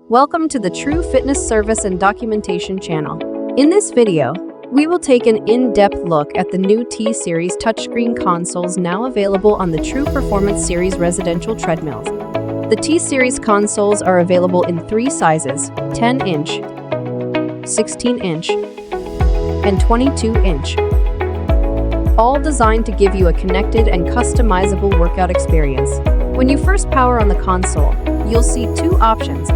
Welcome to the True Fitness Service and Documentation channel. In this video, we will take an in-depth look at the new T-Series touchscreen consoles now available on the True Performance Series residential treadmills. The T-Series consoles are available in three sizes: 10-inch, 16-inch, and 22-inch. All designed to give you a connected and customizable workout experience. When you first power on the console, you'll see two options: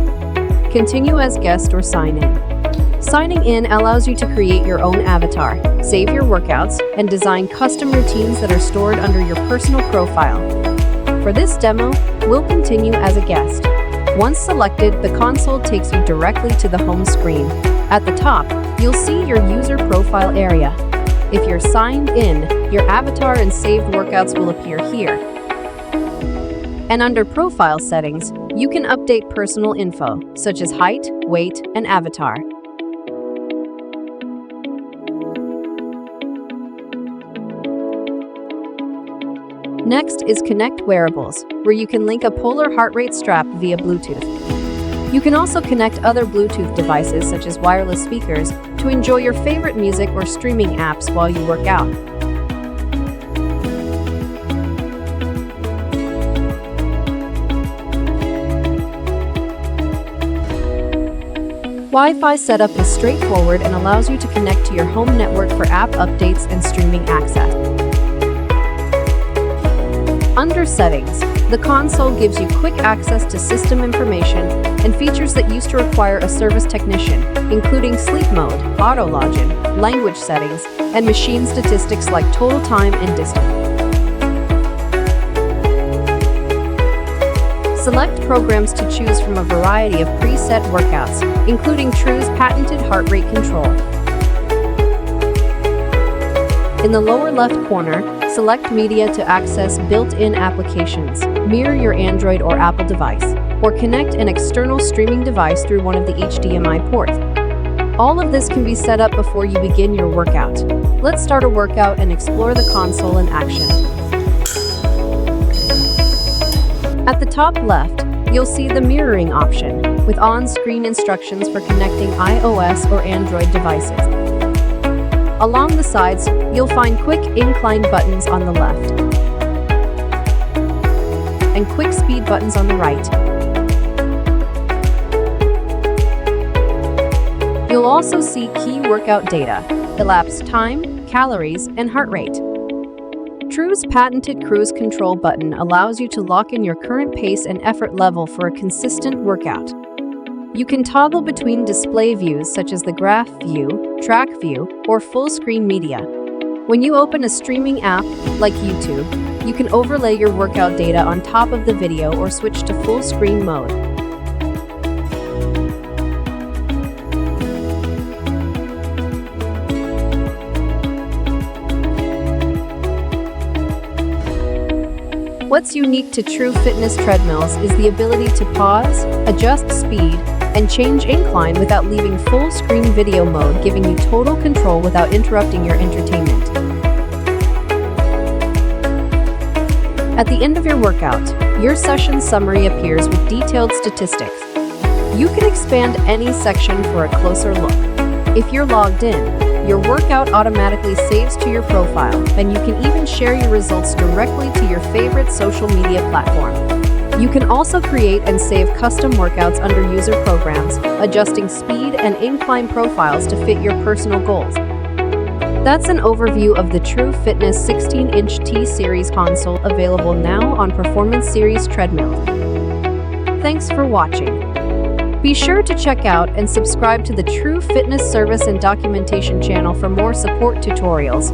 continue as guest or sign in. Signing in allows you to create your own avatar, save your workouts, and design custom routines that are stored under your personal profile. For this demo, we'll continue as a guest. Once selected, the console takes you directly to the home screen. At the top, you'll see your user profile area. If you're signed in, your avatar and saved workouts will appear here. And under Profile Settings, you can update personal info, such as height, weight, and avatar. Next is Connect Wearables, where you can link a polar heart rate strap via Bluetooth. You can also connect other Bluetooth devices, such as wireless speakers, to enjoy your favorite music or streaming apps while you work out. Wi-Fi setup is straightforward and allows you to connect to your home network for app updates and streaming access. Under Settings, the console gives you quick access to system information and features that used to require a service technician, including sleep mode, auto login, language settings, and machine statistics like total time and distance. Select programs to choose from a variety of preset workouts, including True's patented heart rate control. In the lower left corner, select media to access built-in applications, mirror your Android or Apple device, or connect an external streaming device through one of the HDMI ports. All of this can be set up before you begin your workout. Let's start a workout and explore the console in action. At the top left, you'll see the mirroring option, with on-screen instructions for connecting iOS or Android devices. Along the sides, you'll find quick incline buttons on the left and quick speed buttons on the right. You'll also see key workout data, elapsed time, calories, and heart rate. True's patented cruise control button allows you to lock in your current pace and effort level for a consistent workout. You can toggle between display views such as the graph view, track view, or full screen media. When you open a streaming app like YouTube, you can overlay your workout data on top of the video or switch to full screen mode. What's unique to True Fitness treadmills is the ability to pause, adjust speed, and change incline without leaving full screen video mode, giving you total control without interrupting your entertainment. At the end of your workout, your session summary appears with detailed statistics. You can expand any section for a closer look. If you're logged in, your workout automatically saves to your profile, and you can even share your results directly to your favorite social media platform. You can also create and save custom workouts under user programs, adjusting speed and incline profiles to fit your personal goals. That's an overview of the True Fitness 16-inch T-Series console available now on Performance Series treadmills. Thanks for watching. Be sure to check out and subscribe to the True Fitness Service and Documentation channel for more support tutorials.